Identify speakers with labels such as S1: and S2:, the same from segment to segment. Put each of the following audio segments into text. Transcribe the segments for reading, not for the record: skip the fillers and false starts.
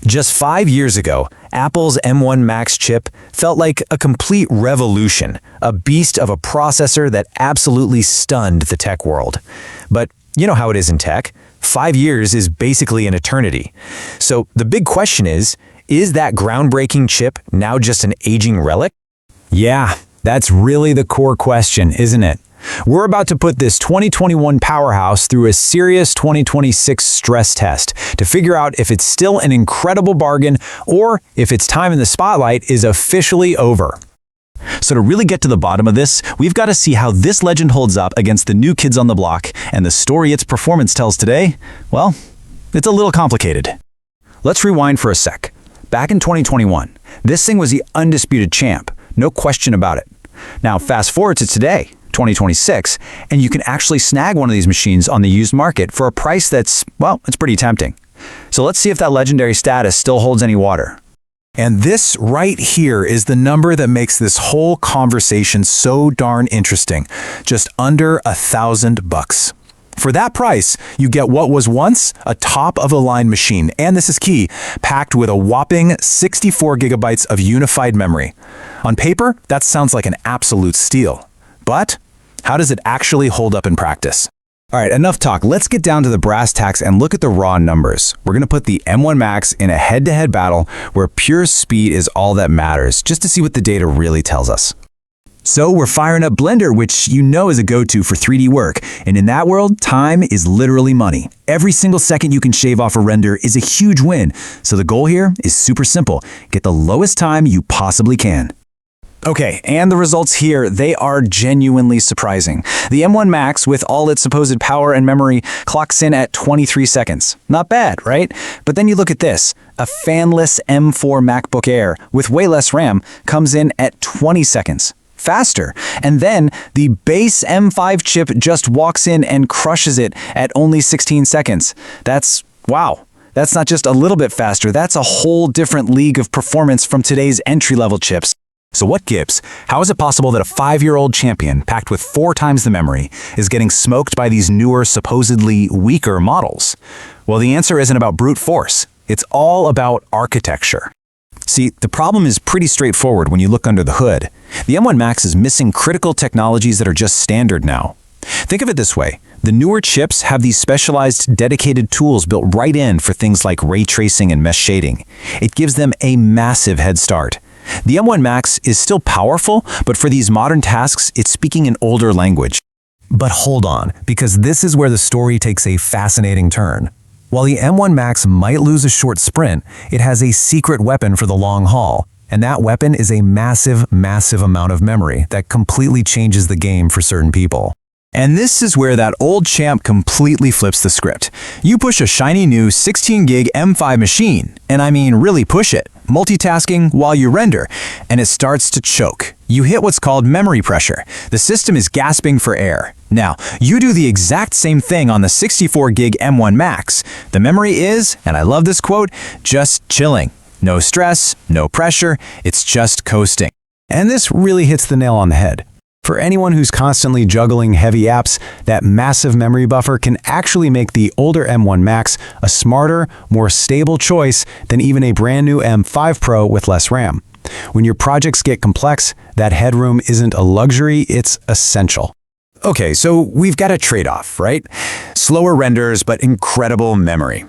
S1: Just 5 years ago, Apple's M1 Max chip felt like a complete revolution, a beast of a processor that absolutely stunned the tech world. But you know how it is in tech. 5 years is basically an eternity. So the big question is that groundbreaking chip now just an aging relic?
S2: Yeah, that's really the core question, isn't it? We're about to put this 2021 powerhouse through a serious 2026 stress test to figure out if it's still an incredible bargain or if its time in the spotlight is officially over. So to really get to the bottom of this, we've got to see how this legend holds up against the new kids on the block, and the story its performance tells today, well, it's a little complicated. Let's rewind for a sec. Back in 2021, this thing was the undisputed champ, no question about it. Now fast forward to today, 2026, and you can actually snag one of these machines on the used market for a price that's, well, it's pretty tempting. So let's see if that legendary status still holds any water.
S1: And this right here is the number that makes this whole conversation so darn interesting. Just under $1,000. For that price, you get what was once a top-of-the-line machine, and this is key, packed with a whopping 64 gigabytes of unified memory. On paper, that sounds like an absolute steal. But how does it actually hold up in practice? All right, enough talk. Let's get down to the brass tacks and look at the raw numbers. We're going to put the M1 Max in a head-to-head battle where pure speed is all that matters, just to see what the data really tells us. So we're firing up Blender, which you know is a go-to for 3D work. And in that world, time is literally money. Every single second you can shave off a render is a huge win. So the goal here is super simple. Get the lowest time you possibly can. Okay, and the results here, they are genuinely surprising. The M1 Max, with all its supposed power and memory, clocks in at 23 seconds. Not bad, right? But then you look at this. A fanless M4 MacBook Air with way less RAM comes in at 20 seconds. Faster. And then the base M5 chip just walks in and crushes it at only 16 seconds. Wow. That's not just a little bit faster, that's a whole different league of performance from today's entry-level chips. So what gives? How is it possible that a 5-year-old champion packed with 4 times the memory is getting smoked by these newer, supposedly weaker models? Well, the answer isn't about brute force. It's all about architecture. See, the problem is pretty straightforward when you look under the hood. The M1 Max is missing critical technologies that are just standard now. Think of it this way. The newer chips have these specialized, dedicated tools built right in for things like ray tracing and mesh shading. It gives them a massive head start. The M1 Max is still powerful, but for these modern tasks, it's speaking an older language. But hold on, because this is where the story takes a fascinating turn. While the M1 Max might lose a short sprint, it has a secret weapon for the long haul. And that weapon is a massive, massive amount of memory that completely changes the game for certain people. And this is where that old champ completely flips the script. You push a shiny new 16 gig M5 machine, and I mean really push it, multitasking while you render, and it starts to choke. You hit what's called memory pressure. The system is gasping for air. Now, you do the exact same thing on the 64 gig M1 Max. The memory is, and I love this quote, just chilling. No stress, no pressure, it's just coasting. And this really hits the nail on the head. For anyone who's constantly juggling heavy apps, that massive memory buffer can actually make the older M1 Max a smarter, more stable choice than even a brand new M5 Pro with less RAM. When your projects get complex, that headroom isn't a luxury, it's essential. Okay, so we've got a trade-off, right? Slower renders, but incredible memory.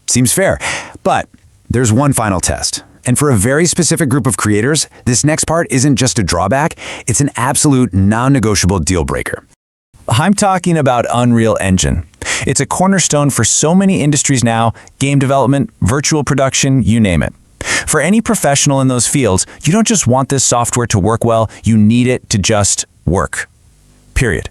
S1: Seems fair, but there's one final test. And for a very specific group of creators, this next part isn't just a drawback, it's an absolute non-negotiable deal breaker. I'm talking about Unreal Engine. It's a cornerstone for so many industries now, game development, virtual production, you name it. For any professional in those fields, you don't just want this software to work well, you need it to just work. Period.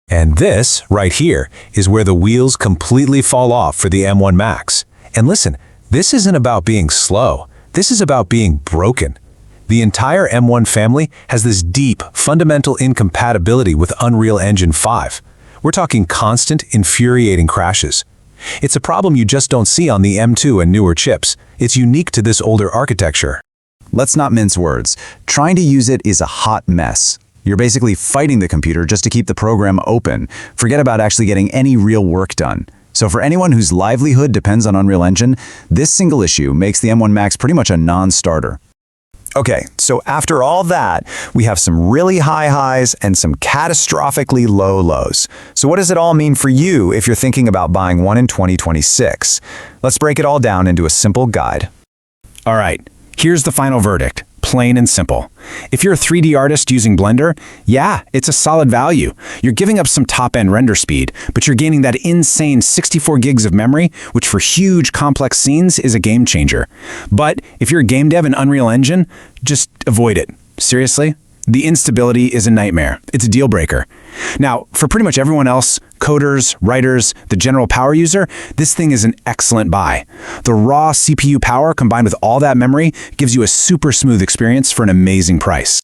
S1: And this, right here, is where the wheels completely fall off for the M1 Max. And listen, this isn't about being slow. This is about being broken. The entire M1 family has this deep, fundamental incompatibility with Unreal Engine 5. We're talking constant, infuriating crashes. It's a problem you just don't see on the M2 and newer chips. It's unique to this older architecture. Let's not mince words. Trying to use it is a hot mess. You're basically fighting the computer just to keep the program open. Forget about actually getting any real work done.
S2: So for anyone whose livelihood depends on Unreal Engine, this single issue makes the M1 Max pretty much a non-starter. Okay, so after all that, we have some really high highs and some catastrophically low lows. So what does it all mean for you if you're thinking about buying one in 2026? Let's break it all down into a simple guide.
S1: All right, here's the final verdict. Plain and simple. If you're a 3D artist using Blender, yeah, it's a solid value. You're giving up some top-end render speed, but you're gaining that insane 64 gigs of memory, which for huge, complex scenes is a game changer. But if you're a game dev in Unreal Engine, just avoid it. Seriously? The instability is a nightmare. It's a deal breaker. Now, for pretty much everyone else, coders, writers, the general power user, this thing is an excellent buy. The raw CPU power combined with all that memory gives you a super smooth experience for an amazing price.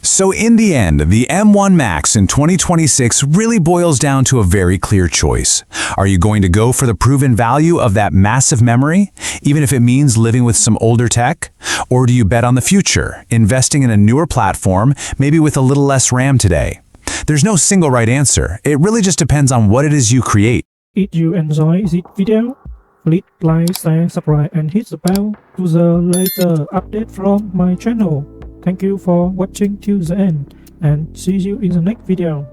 S1: So in the end, the M1 Max in 2026 really boils down to a very clear choice. Are you going to go for the proven value of that massive memory, even if it means living with some older tech? Or do you bet on the future, investing in a newer platform, maybe with a little less RAM today? There's no single right answer. It really just depends on what it is you create.
S3: If you enjoy this video, please like, share, subscribe and hit the bell to the later update from my channel. Thank you for watching till the end and see you in the next video.